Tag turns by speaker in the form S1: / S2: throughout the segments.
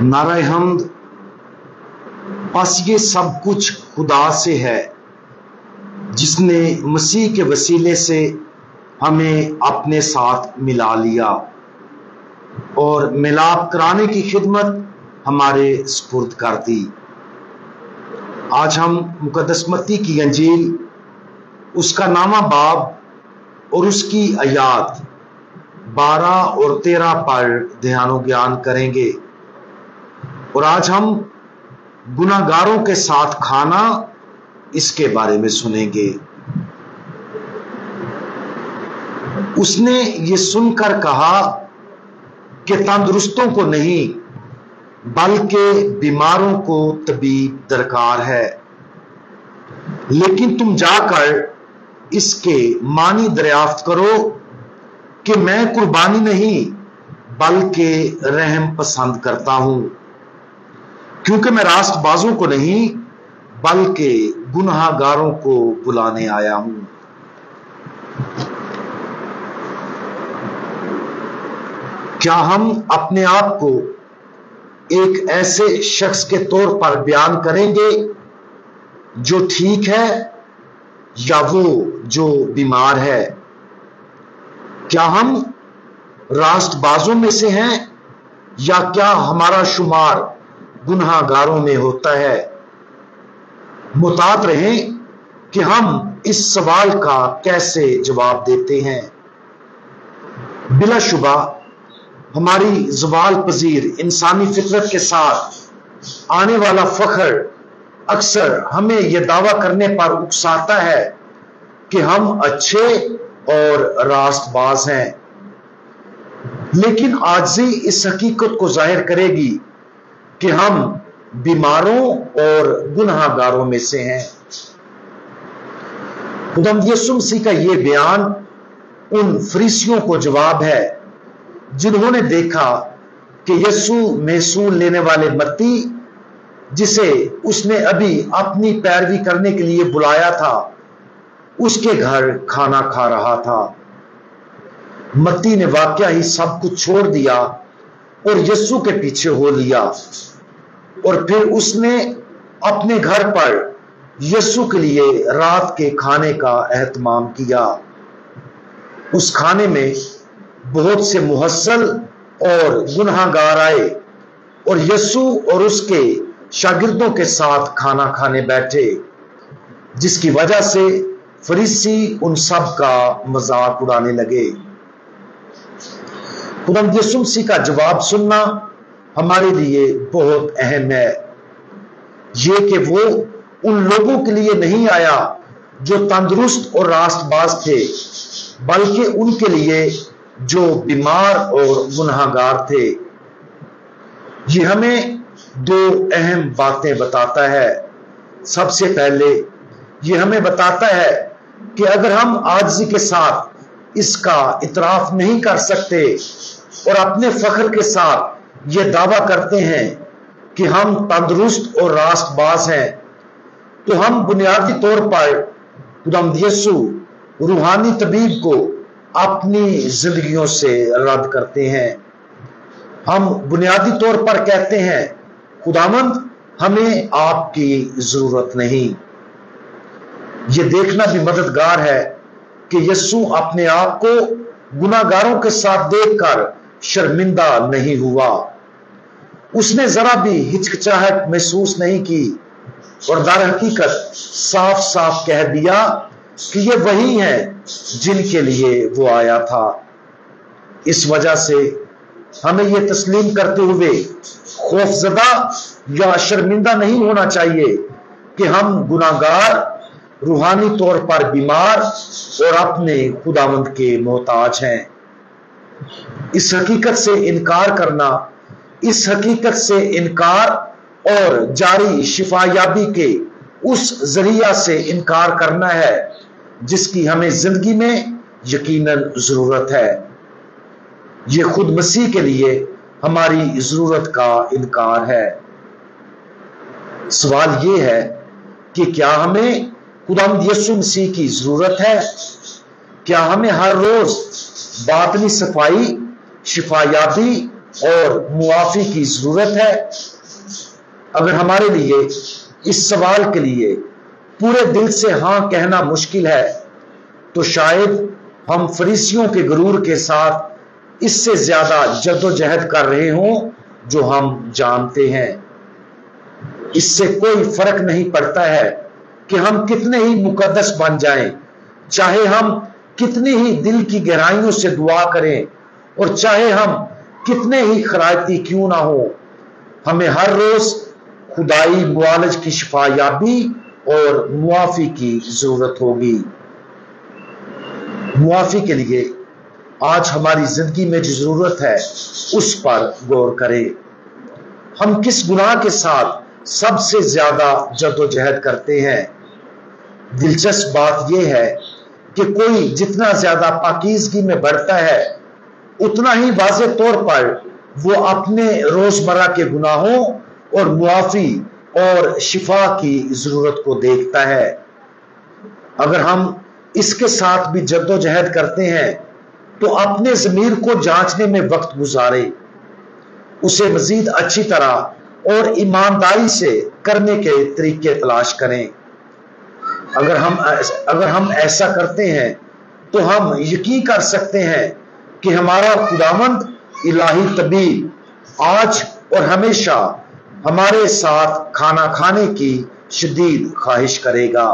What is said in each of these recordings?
S1: नारे हम्द। बस ये सब कुछ खुदा से है जिसने मसीह के वसीले से हमें अपने साथ मिला लिया और मिलाप कराने की खिदमत हमारे सुपुर्द कर दी। आज हम मुकद्दस मत्ती की अंजील, उसका नामा बाब और उसकी आयात 12 और 13 पर ध्यानो ज्ञान करेंगे। और आज हम गुनाहगारों के साथ खाना, इसके बारे में सुनेंगे। उसने ये सुनकर कहा कि तंदुरुस्तों को नहीं बल्कि बीमारों को तबीब दरकार है। लेकिन तुम जाकर इसके मानी दरियाफ्त करो कि मैं कुर्बानी नहीं बल्कि रहम पसंद करता हूं, क्योंकि मैं रास्तबाजों को नहीं बल्कि गुनाहगारों को बुलाने आया हूं। क्या हम अपने आप को एक ऐसे शख्स के तौर पर बयान करेंगे जो ठीक है या वो जो बीमार है? क्या हम रास्तबाजों में से हैं या क्या हमारा शुमार गुनाहगारों में होता है? मुतात रहें कि हम इस सवाल का कैसे जवाब देते हैं। बिलाशुबा हमारी ज़वाल पजीर इंसानी फितरत के साथ आने वाला फख्र अक्सर हमें यह दावा करने पर उकसाता है कि हम अच्छे और रास्तबाज हैं। लेकिन आजिज़ी इस हकीकत को जाहिर करेगी कि हम बीमारों और गुनाहगारों में से हैं। खुदावंद यीशु मसीह का यह बयान उन फरीसियों को जवाब है जिन्होंने देखा कि यीशु महसूल लेने वाले मत्ती, जिसे उसने अभी अपनी पैरवी करने के लिए बुलाया था, उसके घर खाना खा रहा था। मत्ती ने वाकया ही सब कुछ छोड़ दिया और यीशु के पीछे हो लिया, और फिर उसने अपने घर पर यीशु के लिए रात के खाने का एहतमाम किया। उस खाने में बहुत से मुहस्सल और गुनाहगार आए और यीशु और उसके शागिर्दों के साथ खाना खाने बैठे, जिसकी वजह से फरीसी उन सब का मजाक उड़ाने लगे। खुदावंद यीशु मसीह का जवाब सुनना हमारे लिए बहुत अहम है। ये कि वो उन लोगों के लिए नहीं आया जो तंदुरुस्त और रास्तबाज थे, बल्कि उनके लिए जो बीमार और गुनाहगार थे। ये हमें दो अहम बातें बताता है। सबसे पहले ये हमें बताता है कि अगर हम आजिज़ी के साथ इसका इतराफ नहीं कर सकते और अपने फख्र के साथ ये दावा करते हैं कि हम तंदुरुस्त और रास्तबाज हैं, तो हम बुनियादी तौर पर खुदावंद यीशु रूहानी तबीब को अपनी जिंदगियों से रद्द करते हैं। हम बुनियादी तौर पर कहते हैं, खुदावंद हमें आपकी जरूरत नहीं। यह देखना भी मददगार है कि यीशु अपने आप को गुनाहगारों के साथ देखकर शर्मिंदा नहीं हुआ। उसने जरा भी हिचकिचाहट महसूस नहीं की और दर हकीकत साफ साफ कह दिया कि ये वही हैं जिनके लिए वो आया था। इस वजह से हमें यह तस्लीम करते हुए खौफजदा या शर्मिंदा नहीं होना चाहिए कि हम गुनाहगार, रूहानी तौर पर बीमार और अपने खुदावंद के मोहताज हैं। इस हकीकत से इनकार करना, इस हकीकत से इनकार और जारी शिफायाबी के उस जरिया से इनकार करना है जिसकी हमें जिंदगी में यकीनन जरूरत है। यह खुद मसीह के लिए हमारी जरूरत का इनकार है। सवाल यह है कि क्या हमें खुदावंद यीशु मसीह की जरूरत है? क्या हमें हर रोज बातनी सफाई, शिफायाबी اور मुआफ़ी की ज़रूरत है। अगर हमारे लिए इस सवाल के लिए पूरे दिल से हाँ कहना मुश्किल है तो शायद हम फरीसियों के गुरूर के साथ इससे ज्यादा जद्दोजहद कर रहे हों जो हम जानते हैं। इससे कोई फर्क नहीं पड़ता है कि हम कितने ही मुकद्दस बन जाएं, चाहे हम कितनी ही दिल की गहराइयों से दुआ करें और चाहे हम कितने ही खरायती क्यों ना हो, हमें हर रोज खुदाई मुआलज की शिफायाबी और मुआफ़ी की जरूरत होगी। मुआफ़ी के लिए आज हमारी जिंदगी में जो जरूरत है उस पर गौर करें। हम किस गुनाह के साथ सबसे ज्यादा जद्दोजहद करते हैं? दिलचस्प बात यह है कि कोई जितना ज्यादा पाकीज़गी में बढ़ता है उतना ही वाज़े तौर पर वो अपने रोजमर्रा के गुनाहों और मुआफ़ी और शिफा की जरूरत को देखता है। अगर हम इसके साथ भी जद्दोजहद करते हैं तो अपने ज़मीर को जांचने में वक्त गुजारे, उसे मजीद अच्छी तरह और ईमानदारी से करने के तरीके तलाश करें। अगर हम ऐसा करते हैं तो हम यकीन कर सकते हैं कि हमारा खुदावंद इलाही तबीब आज और हमेशा हमारे साथ खाना खाने की शदीद ख्वाहिश करेगा।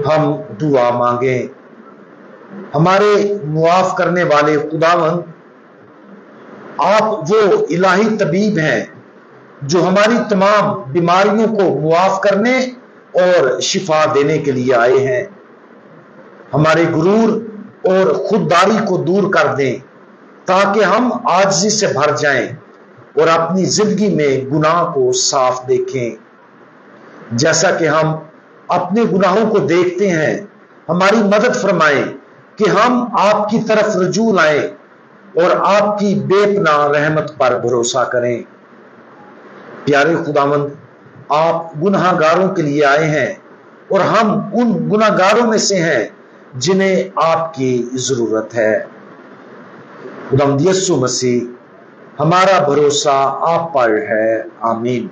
S1: हम दुआ मांगें। हमारे मुआफ करने वाले खुदावंद, आप वो इलाही तबीब हैं जो हमारी तमाम बीमारियों को मुआफ करने और शिफा देने के लिए आए हैं। हमारे गुरूर और खुददारी को दूर कर दें ताकि हम आजिज़ी से भर जाएं और अपनी जिंदगी में गुनाह को साफ देखें। जैसा कि हम अपने गुनाहों को देखते हैं, हमारी मदद फरमाएं कि हम आपकी तरफ रजू लाएं और आपकी बेपनाह रहमत पर भरोसा करें। प्यारे खुदावंद, आप गुनाहगारों के लिए आए हैं और हम उन गुनाहगारों में से हैं जिन्हें आपकी जरूरत है। खुदावंद यीशु मसीह, हमारा भरोसा आप पर है। आमीन।